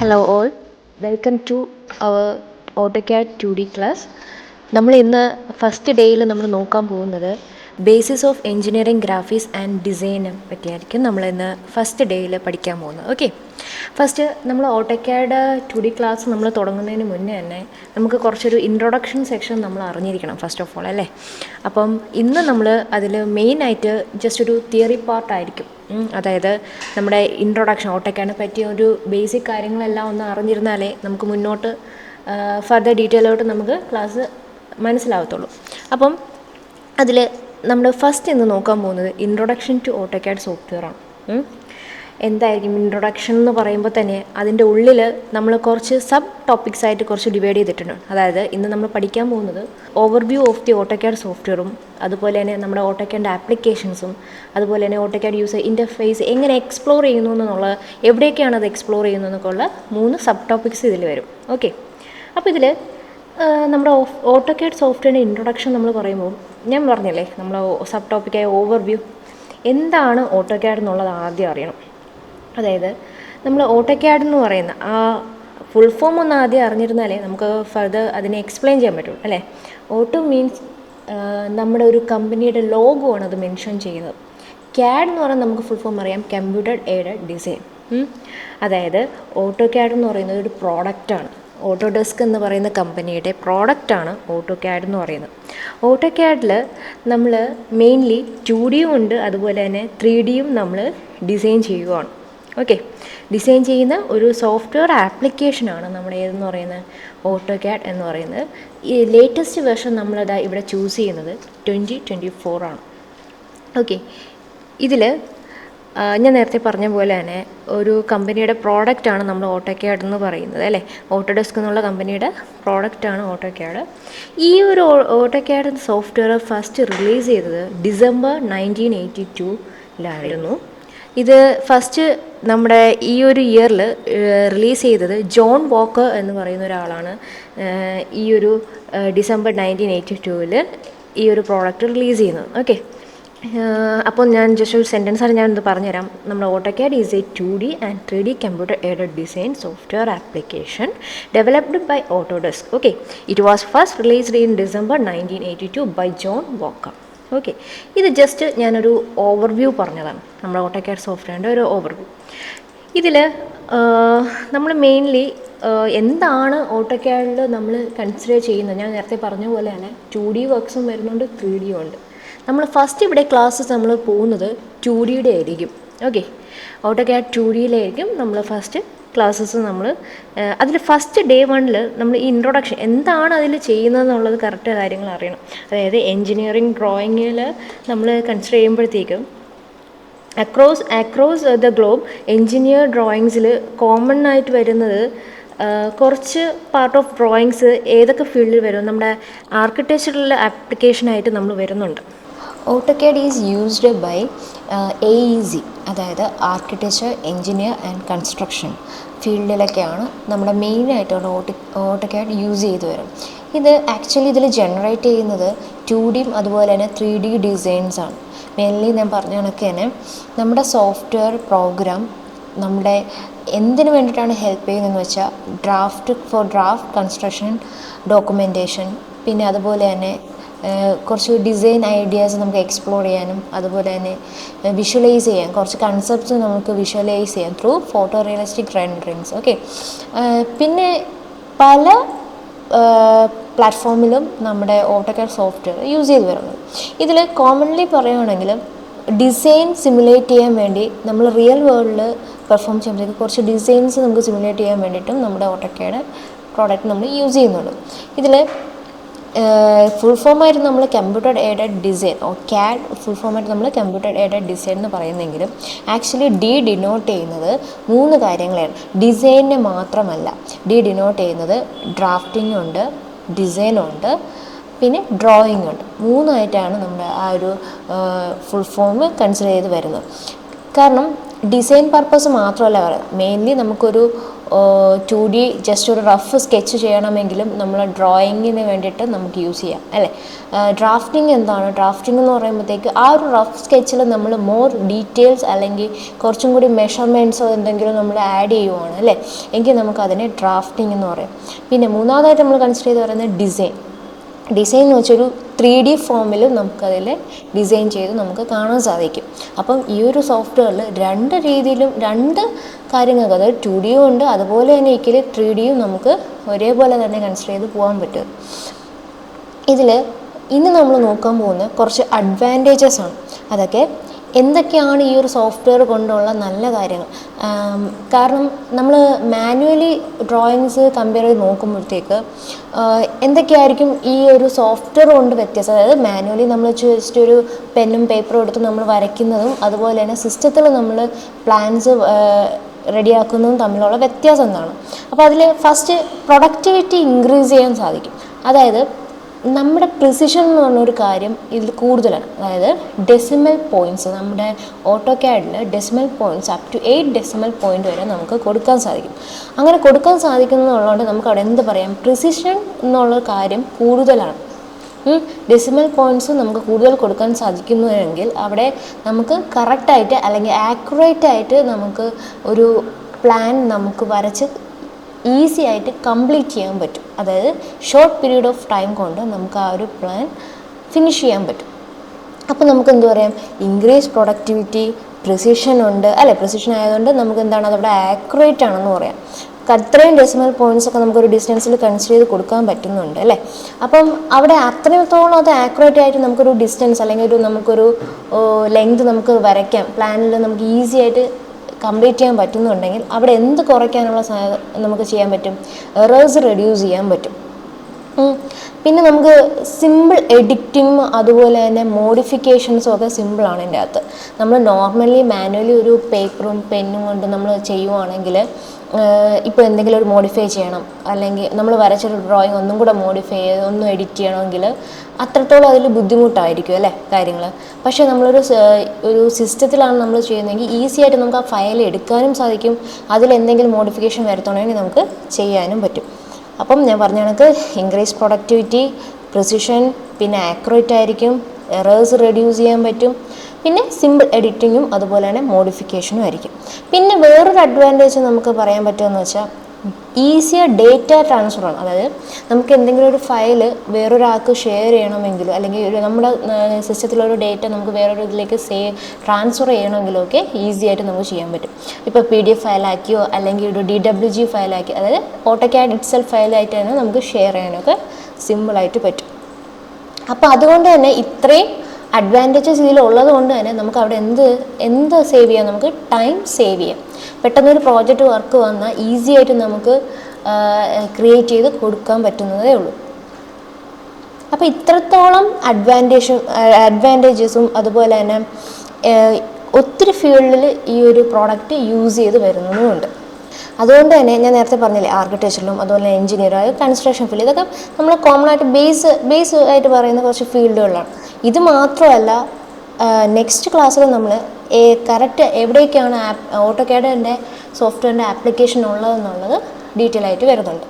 Hello all, welcome to our AutoCAD 2D class. നമ്മൾ ഇന്ന് first ഡേയിൽ നമ്മൾ നോക്കാൻ പോകുന്നത് basis of engineering graphics and ഡിസൈനെ പറ്റിയായിരിക്കും നമ്മൾ ഇന്ന് ഫസ്റ്റ് ഡേയിൽ പഠിക്കാൻ പോകുന്നത്. ഓക്കെ, ഫസ്റ്റ് നമ്മൾ AutoCAD 2D ക്ലാസ് നമ്മൾ തുടങ്ങുന്നതിന് മുന്നേ തന്നെ നമുക്ക് കുറച്ചൊരു ഇൻട്രൊഡക്ഷൻ സെക്ഷൻ നമ്മൾ അറിഞ്ഞിരിക്കണം ഫസ്റ്റ് ഓഫ് ഓൾ, അല്ലേ? അപ്പം ഇന്ന് നമ്മൾ അതിൽ മെയിനായിട്ട് ജസ്റ്റ് ഒരു തിയറി പാർട്ടായിരിക്കും. അതായത് നമ്മുടെ ഇൻട്രൊഡക്ഷൻ AutoCADനെ പറ്റിയ ഒരു ബേസിക് കാര്യങ്ങളെല്ലാം ഒന്ന് അറിഞ്ഞിരുന്നാലേ നമുക്ക് മുന്നോട്ട് ഫർദർ ഡീറ്റെയിലോട്ട് നമുക്ക് ക്ലാസ് മനസ്സിലാവത്തുള്ളൂ. അപ്പം അതിൽ നമ്മൾ ഫസ്റ്റ് ഇന്ന് നോക്കാൻ പോകുന്നത് ഇൻട്രൊഡക്ഷൻ ടു AutoCAD സോഫ്റ്റ്വെയറാണ്. എന്തായിരിക്കും ഇൻട്രൊഡക്ഷൻ എന്ന് പറയുമ്പോൾ തന്നെ അതിൻ്റെ ഉള്ളിൽ നമ്മൾ കുറച്ച് സബ് ടോപ്പിക്സ് ആയിട്ട് കുറച്ച് ഡിവൈഡ് ചെയ്തിട്ടുണ്ട്. അതായത് ഇന്ന് നമ്മൾ പഠിക്കാൻ പോകുന്നത് ഓവർവ്യൂ ഓഫ് ദി AutoCAD സോഫ്റ്റ്വെയറും അതുപോലെ തന്നെ നമ്മുടെ AutoCAD ആപ്ലിക്കേഷൻസും അതുപോലെ തന്നെ AutoCAD യൂസർ ഇൻ്റർഫേസ് എങ്ങനെ എക്സ്പ്ലോർ ചെയ്യുന്നു എന്നുള്ള എവിടെയൊക്കെയാണ് അത് എക്സ്പ്ലോർ ചെയ്യുന്നതെന്നൊക്കെ ഉള്ള 3 സബ് ടോപ്പിക്സ് ഇതിൽ വരും. ഓക്കെ, അപ്പോൾ ഇതിൽ നമ്മുടെ AutoCAD സോഫ്റ്റ്വെയറിൻ്റെ ഇൻട്രൊഡക്ഷൻ നമ്മൾ പറയുമ്പോൾ ഞാൻ പറഞ്ഞില്ലേ നമ്മൾ സബ് ടോപ്പിക്കായ ഓവർവ്യൂ എന്താണ് AutoCAD എന്നുള്ളത് ആദ്യം അറിയണം. അതായത് നമ്മൾ AutoCAD എന്ന് പറയുന്ന ആ ഫുൾ ഫോം ഒന്ന് ആദ്യം അറിഞ്ഞിരുന്നാലേ നമുക്ക് ഫർദർ അതിനെ എക്സ്പ്ലെയിൻ ചെയ്യാൻ പറ്റുള്ളൂ, അല്ലേ? ഓട്ടോ മീൻസ് നമ്മുടെ ഒരു കമ്പനിയുടെ ലോഗോ ആണ് അത് മെൻഷൻ ചെയ്യുന്നത്. CAD എന്ന് പറഞ്ഞാൽ നമുക്ക് ഫുൾ ഫോം അറിയാം, കമ്പ്യൂട്ടർ എയ്ഡഡ് ഡിസൈൻ. അതായത് AutoCAD എന്ന് പറയുന്നത് ഒരു പ്രോഡക്റ്റാണ്. ഓട്ടോഡെസ്ക് എന്ന് പറയുന്ന കമ്പനിയുടെ പ്രോഡക്റ്റാണ് AutoCAD എന്ന് പറയുന്നത്. AutoCADൽ നമ്മൾ മെയിൻലി 2Dയും ഉണ്ട്, അതുപോലെ തന്നെ 3Dയും നമ്മൾ ഡിസൈൻ ചെയ്യുകയാണ്. ഓക്കെ, ഡിസൈൻ ചെയ്യുന്ന ഒരു സോഫ്റ്റ്വെയർ ആപ്ലിക്കേഷനാണ് നമ്മുടെ ഏതെന്ന് പറയുന്നത് AutoCAD എന്ന് പറയുന്നത്. ഈ ലേറ്റസ്റ്റ് വെർഷൻ നമ്മളത് ഇവിടെ ചൂസ് ചെയ്യുന്നത് 2024 ആണ്. ഓക്കെ, ഇതിൽ ഞാൻ നേരത്തെ പറഞ്ഞ പോലെ തന്നെ ഒരു കമ്പനിയുടെ പ്രോഡക്റ്റാണ് നമ്മൾ AutoCAD എന്ന് പറയുന്നത്, അല്ലേ? ഓട്ടോഡെസ്ക് എന്നുള്ള കമ്പനിയുടെ പ്രോഡക്റ്റാണ് AutoCAD. ഈ ഒരു AutoCAD സോഫ്റ്റ്വെയർ ഫസ്റ്റ് റിലീസ് ചെയ്തത് ഡിസംബർ 1982 ഇത് ഫസ്റ്റ് നമ്മുടെ ഈ ഒരു ഇയറിൽ റിലീസ് ചെയ്തത് ജോൺ വോക്കർ എന്ന് പറയുന്ന ഒരാളാണ് ഈ ഒരു ഡിസംബർ 1982 ഈ ഒരു പ്രോഡക്റ്റ് റിലീസ് ചെയ്യുന്നത്. ഓക്കെ, അപ്പോൾ ഞാൻ ജസ്റ്റ് ഒരു സെൻറ്റൻസാണ് ഞാനിത് പറഞ്ഞുതരാം. നമ്മുടെ AutoCAD is a 2D and 3D computer aided design software application developed by Autodesk. Okay, it was first released in December 1982 by John Walker. Okay, ഇത് ജസ്റ്റ് ഞാനൊരു ഓവർവ്യൂ പറഞ്ഞതാണ്, നമ്മുടെ AutoCAD സോഫ്റ്റ്വെയറിൻ്റെ ഒരു ഓവർവ്യൂ. ഇതിൽ നമ്മൾ മെയിൻലി എന്താണ് AutoCADൽ നമ്മൾ കൺസിഡർ ചെയ്യുന്നത്, ഞാൻ നേരത്തെ പറഞ്ഞ പോലെ തന്നെ 2D വർക്ക്സും വരുന്നുണ്ട്, 3Dയും ഉണ്ട്. നമ്മൾ ഫസ്റ്റ് ഇവിടെ ക്ലാസ്സസ് നമ്മൾ പോകുന്നത് 2Dയുടെ ആയിരിക്കും. ഓക്കെ, AutoCAD 2Dയിലായിരിക്കും നമ്മൾ ഫസ്റ്റ് ക്ലാസ്സസ്. നമ്മൾ അതിൽ ഫസ്റ്റ് ഡേ 1 നമ്മൾ ഈ ഇൻട്രൊഡക്ഷൻ എന്താണ് അതിൽ ചെയ്യുന്നതെന്നുള്ളത് കറക്റ്റ് കാര്യങ്ങൾ അറിയണം. അതായത് എൻജിനീയറിംഗ് ഡ്രോയിങ്ങിൽ നമ്മൾ കൺസിഡർ ചെയ്യുമ്പോഴത്തേക്കും അക്രോസ് ദ ഗ്ലോബ് എൻജിനീയർ ഡ്രോയിങ്സിൽ കോമൺ ആയിട്ട് വരുന്നത് കുറച്ച് പാർട്ട് ഓഫ് ഡ്രോയിങ്സ് ഏതൊക്കെ ഫീൽഡിൽ വരും, നമ്മുടെ ആർക്കിടെക്ചറൽ ആപ്ലിക്കേഷനായിട്ട് നമ്മൾ വരുന്നുണ്ട്. AutoCAD is used by AEC, അതായത് ആർക്കിടെക്ചർ, എൻജിനീയർ ആൻഡ് കൺസ്ട്രക്ഷൻ ഫീൽഡിലൊക്കെയാണ് നമ്മുടെ മെയിനായിട്ടുള്ള AutoCAD യൂസ് ചെയ്ത് വരും. ഇത് ആക്ച്വലി ഇതിൽ ജനറേറ്റ് ചെയ്യുന്നത് 2Dയും അതുപോലെ തന്നെ 3D ഡിസൈൻസാണ്. മെയിൻലി ഞാൻ പറഞ്ഞ കണക്ക് തന്നെ നമ്മുടെ സോഫ്റ്റ്വെയർ പ്രോഗ്രാം നമ്മുടെ എന്തിനു വേണ്ടിയിട്ടാണ് ഹെൽപ്പ് ചെയ്യുന്നതെന്ന് വെച്ചാൽ ഡ്രാഫ്റ്റ് കൺസ്ട്രക്ഷൻ, ഡോക്യുമെൻറ്റേഷൻ, പിന്നെ അതുപോലെ തന്നെ കുറച്ച് ഡിസൈൻ ഐഡിയാസ് നമുക്ക് എക്സ്പ്ലോർ ചെയ്യാനും അതുപോലെ തന്നെ വിഷ്വലൈസ് ചെയ്യാൻ കുറച്ച് കൺസെപ്റ്റ്സ് നമുക്ക് വിഷ്വലൈസ് ചെയ്യാം through photo realistic renderings. Okay, പിന്നെ പല പ്ലാറ്റ്ഫോമിലും നമ്മുടെ AutoCAD സോഫ്റ്റ്വെയർ യൂസ് ചെയ്ത് വരുന്നത്. ഇതിൽ കോമൺലി പറയുകയാണെങ്കിൽ ഡിസൈൻ സിമുലേറ്റ് ചെയ്യാൻ വേണ്ടി നമ്മൾ റിയൽ വേൾഡിൽ പെർഫോം ചെയ്യുമ്പോഴത്തേക്ക് കുറച്ച് ഡിസൈൻസ് നമുക്ക് സിമുലേറ്റ് ചെയ്യാൻ വേണ്ടിയിട്ടും നമ്മുടെ AutoCAD പ്രോഡക്റ്റ് നമ്മൾ യൂസ് ചെയ്യുന്നുണ്ട്. ഇതിൽ ഫുൾ ഫോമായിട്ട് നമ്മൾ computer aided design CAD full ഫോമായിട്ട് നമ്മൾ കമ്പ്യൂട്ടർ എയ്ഡഡ് ഡിസൈൻ എന്ന് പറയുന്നെങ്കിലും ആക്ച്വലി ഡിനോട്ട് ചെയ്യുന്നത് 3 കാര്യങ്ങളാണ്. ഡിസൈനിനെ മാത്രമല്ല, ഡിനോട്ട് ചെയ്യുന്നത് ഡ്രാഫ്റ്റിംഗ് ഉണ്ട്, ഡിസൈനുണ്ട്, പിന്നെ ഡ്രോയിങ് ഉണ്ട്. 3ആയിട്ടാണ് നമ്മുടെ ആ ഒരു ഫുൾ ഫോം കൺസിഡർ ചെയ്ത് വരുന്നത്. കാരണം ഡിസൈൻ പർപ്പസ് മാത്രമല്ല പറയുന്നത്, മെയിൻലി നമുക്കൊരു 2D ജസ്റ്റ് ഒരു റഫ് സ്കെച്ച് ചെയ്യണമെങ്കിലും നമ്മൾ ഡ്രോയിങ്ങിന് വേണ്ടിയിട്ട് നമുക്ക് യൂസ് ചെയ്യാം അല്ലേ. ഡ്രാഫ്റ്റിംഗ് എന്താണ്? ഡ്രാഫ്റ്റിംഗ് എന്ന് പറയുമ്പോഴത്തേക്ക് ആ ഒരു റഫ് സ്കെച്ചിൽ നമ്മൾ മോർ ഡീറ്റെയിൽസ് അല്ലെങ്കിൽ കുറച്ചും കൂടി മെഷർമെൻറ്റ്സോ എന്തെങ്കിലും നമ്മൾ ആഡ് ചെയ്യുവാണ് അല്ലേ, എങ്കിൽ നമുക്കതിനെ ഡ്രാഫ്റ്റിംഗ് എന്ന് പറയും. പിന്നെ മൂന്നാമതായിട്ട് നമ്മൾ കൺസിഡർ ചെയ്ത് പറയുന്നത് ഡിസൈൻ. ഡിസൈൻ എന്ന് വെച്ചൊരു 3D ഫോമിൽ നമുക്കതിൽ ഡിസൈൻ ചെയ്ത് നമുക്ക് കാണാൻ സാധിക്കും. അപ്പം ഈ ഒരു സോഫ്റ്റ്വെയറിൽ രണ്ട് രീതിയിലും രണ്ട് കാര്യങ്ങൾക്ക്, അതായത് 2Dയും ഉണ്ട്, അതുപോലെ തന്നെ ഈക്വലി 3Dയും നമുക്ക് ഒരേപോലെ തന്നെ കൺസിഡർ ചെയ്ത് പോകാൻ പറ്റും. ഇതിൽ ഇന്ന് നമ്മൾ നോക്കാൻ പോകുന്ന കുറച്ച് അഡ്വാൻറ്റേജസ് ആണ്. അതൊക്കെ എന്തൊക്കെയാണ് ഈ ഒരു സോഫ്റ്റ്വെയർ കൊണ്ടുള്ള നല്ല കാര്യങ്ങൾ. കാരണം നമ്മൾ മാനുവലി ഡ്രോയിങ്സ് കമ്പയർ ചെയ്ത് നോക്കുമ്പോഴത്തേക്ക് എന്തൊക്കെയായിരിക്കും ഈ ഒരു സോഫ്റ്റ്വെയർ കൊണ്ട് വ്യത്യാസം. അതായത് മാനുവലി നമ്മൾ ജസ്റ്റ് ഒരു പെന്നും പേപ്പറും എടുത്ത് നമ്മൾ വരയ്ക്കുന്നതും അതുപോലെ തന്നെ സിസ്റ്റത്തിൽ നമ്മൾ പ്ലാൻസ് റെഡിയാക്കുന്നതും തമ്മിലുള്ള വ്യത്യാസം എന്താണ്. അപ്പോൾ അതിൽ ഫസ്റ്റ് പ്രൊഡക്ടിവിറ്റി ഇൻക്രീസ് ചെയ്യാൻ സാധിക്കും. അതായത് നമ്മുടെ പ്രിസിഷൻ എന്ന് പറഞ്ഞൊരു കാര്യം ഇതിൽ കൂടുതലാണ്. അതായത് ഡെസിമൽ പോയിൻറ്റ്സ്, നമ്മുടെ ഓട്ടോക്യാഡിൽ decimal points up to 8 decimal point വരെ നമുക്ക് കൊടുക്കാൻ സാധിക്കും. അങ്ങനെ കൊടുക്കാൻ സാധിക്കുന്നതുള്ളതുകൊണ്ട് നമുക്ക് അവിടെ എന്ത് പറയാം, പ്രിസിഷൻ എന്നുള്ള കാര്യം കൂടുതലാണ്. ഡെസിമൽ പോയിൻറ്റ്സ് നമുക്ക് കൂടുതൽ കൊടുക്കാൻ സാധിക്കുന്നുവെങ്കിൽ അവിടെ നമുക്ക് കറക്റ്റായിട്ട് അല്ലെങ്കിൽ ആക്യുറേറ്റ് ആയിട്ട് നമുക്ക് ഒരു പ്ലാൻ നമുക്ക് വരച്ച് ഈസി ആയിട്ട് കംപ്ലീറ്റ് ചെയ്യാൻ പറ്റും. അതായത് ഷോർട്ട് പീരീഡ് ഓഫ് ടൈം കൊണ്ട് നമുക്ക് ആ ഒരു പ്ലാൻ ഫിനിഷ് ചെയ്യാൻ പറ്റും. അപ്പോൾ നമുക്ക് എന്ത് പറയാം, ഇൻക്രീസ് പ്രൊഡക്ടിവിറ്റി, പ്രിസിഷൻ ഉണ്ട് അല്ലേ. പ്രിസിഷൻ ആയതുകൊണ്ട് നമുക്ക് എന്താണ്, അതവിടെ ആക്യുറേറ്റ് ആണെന്ന് പറയാം. അത്രയും ഡെസിമൽ പോയിൻറ്റ്സ് ഒക്കെ നമുക്കൊരു ഡിസ്റ്റൻസിൽ കൺസിഡർ ചെയ്ത് കൊടുക്കാൻ പറ്റുന്നുണ്ട് അല്ലേ. അപ്പം അവിടെ അത്രത്തോളം അത് ആക്യുറേറ്റ് ആയിട്ട് നമുക്കൊരു ഡിസ്റ്റൻസ് അല്ലെങ്കിൽ നമുക്കൊരു ലെങ്ത് നമുക്ക് വരയ്ക്കാം, പ്ലാനിൽ നമുക്ക് ഈസി ആയിട്ട് കംപ്ലീറ്റ് ചെയ്യാൻ പറ്റുന്നുണ്ടെങ്കിൽ അവിടെ എന്ത് കുറയ്ക്കാനുള്ള നമുക്ക് ചെയ്യാൻ പറ്റും, എറേഴ്സ് റെഡ്യൂസ് ചെയ്യാൻ പറ്റും. പിന്നെ നമുക്ക് സിമ്പിൾ എഡിറ്റിങ്ങും അതുപോലെ തന്നെ മോഡിഫിക്കേഷൻസും ഒക്കെ സിമ്പിളാണ് ഇതിൻ്റെ അകത്ത്. നമ്മൾ നോർമലി മാനുവലി ഒരു പേപ്പറും പെന്നും കൊണ്ട് നമ്മൾ ചെയ്യുവാണെങ്കിൽ ഇപ്പോൾ എന്തെങ്കിലും ഒരു മോഡിഫൈ ചെയ്യണം, അല്ലെങ്കിൽ നമ്മൾ വരച്ചൊരു ഡ്രോയിങ് ഒന്നും കൂടെ മോഡിഫൈ ചെയ്ത് ഒന്നും എഡിറ്റ് ചെയ്യണമെങ്കിൽ അത്രത്തോളം അതിൽ ബുദ്ധിമുട്ടായിരിക്കും അല്ലേ കാര്യങ്ങൾ. പക്ഷേ നമ്മളൊരു സിസ്റ്റത്തിലാണ് നമ്മൾ ചെയ്യുന്നതെങ്കിൽ ഈസി ആയിട്ട് നമുക്ക് ആ ഫയൽ എടുക്കാനും സാധിക്കും, അതിലെന്തെങ്കിലും മോഡിഫിക്കേഷൻ വരുത്തണമെങ്കിൽ നമുക്ക് ചെയ്യാനും പറ്റും. അപ്പം ഞാൻ പറഞ്ഞ കണക്ക് ഇൻക്രീസ് പ്രൊഡക്ടിവിറ്റി, പ്രിസിഷൻ, പിന്നെ ആക്യുറേറ്റ് ആയിരിക്കും, എറേഴ്സ് റെഡ്യൂസ് ചെയ്യാൻ പറ്റും, പിന്നെ സിമ്പിൾ എഡിറ്റിങ്ങും അതുപോലെ തന്നെ മോഡിഫിക്കേഷനും ആയിരിക്കും. പിന്നെ വേറൊരു അഡ്വാൻറ്റേജ് നമുക്ക് പറയാൻ പറ്റുമെന്ന് വെച്ചാൽ ഈസിയർ ഡേറ്റ ട്രാൻസ്ഫറാണ്. അതായത് നമുക്ക് എന്തെങ്കിലും ഒരു ഫയൽ വേറൊരാൾക്ക് ഷെയർ ചെയ്യണമെങ്കിലും അല്ലെങ്കിൽ നമ്മുടെ സിസ്റ്റത്തിലൊരു ഡേറ്റ നമുക്ക് വേറൊരു ഇതിലേക്ക് ട്രാൻസ്ഫർ ചെയ്യണമെങ്കിലും ഒക്കെ ഈസി ആയിട്ട് നമുക്ക് ചെയ്യാൻ പറ്റും. ഇപ്പോൾ PDF ഫയലാക്കിയോ അല്ലെങ്കിൽ ഒരു DWG ഫയലാക്കി, അതായത് ഓട്ടോക്യാഡ് ഇറ്റ്സെൽഫ് ഫയലായിട്ട് തന്നെ നമുക്ക് ഷെയർ ചെയ്യാനൊക്കെ സിമ്പിളായിട്ട് പറ്റും. അപ്പോൾ അതുകൊണ്ട് തന്നെ ഇത്രയും അഡ്വാൻറ്റേജസ് ഇതിലുള്ളത് കൊണ്ട് തന്നെ നമുക്ക് അവിടെ എന്ത് സേവ് ചെയ്യാം, നമുക്ക് ടൈം സേവ് ചെയ്യാം. പെട്ടെന്നൊരു പ്രോജക്റ്റ് വർക്ക് വന്നാൽ ഈസി ആയിട്ട് നമുക്ക് ക്രിയേറ്റ് ചെയ്ത് കൊടുക്കാൻ പറ്റുന്നതേ ഉള്ളൂ. അപ്പോൾ ഇത്രത്തോളം അഡ്വാൻറ്റേജസും അതുപോലെ തന്നെ ഒത്തിരി ഫീൽഡിൽ ഈ ഒരു പ്രോഡക്റ്റ് യൂസ് ചെയ്ത് വരുന്നതുമുണ്ട്. അതുകൊണ്ട് തന്നെ ഞാൻ നേരത്തെ പറഞ്ഞില്ലേ, ആർക്കിടെക്ചറിലും അതുപോലെ എഞ്ചിനീയറായ കൺസ്ട്രക്ഷൻ ഫീൽഡ്, ഇതൊക്കെ നമ്മൾ കോമൺ ആയിട്ട് ബേസ് ആയിട്ട് പറയുന്ന കുറച്ച് ഫീൽഡുകളാണ്. ഇത് മാത്രമല്ല, നെക്സ്റ്റ് ക്ലാസ്സിൽ നമ്മൾ കറക്റ്റ് എവിടേക്കാണ് ഓട്ടോക്യാഡിൻ്റെ സോഫ്റ്റ്വെയറിൻ്റെ ആപ്ലിക്കേഷൻ ഉള്ളതെന്നുള്ളത് ഡീറ്റെയിൽ ആയിട്ട് വരുന്നുണ്ട്.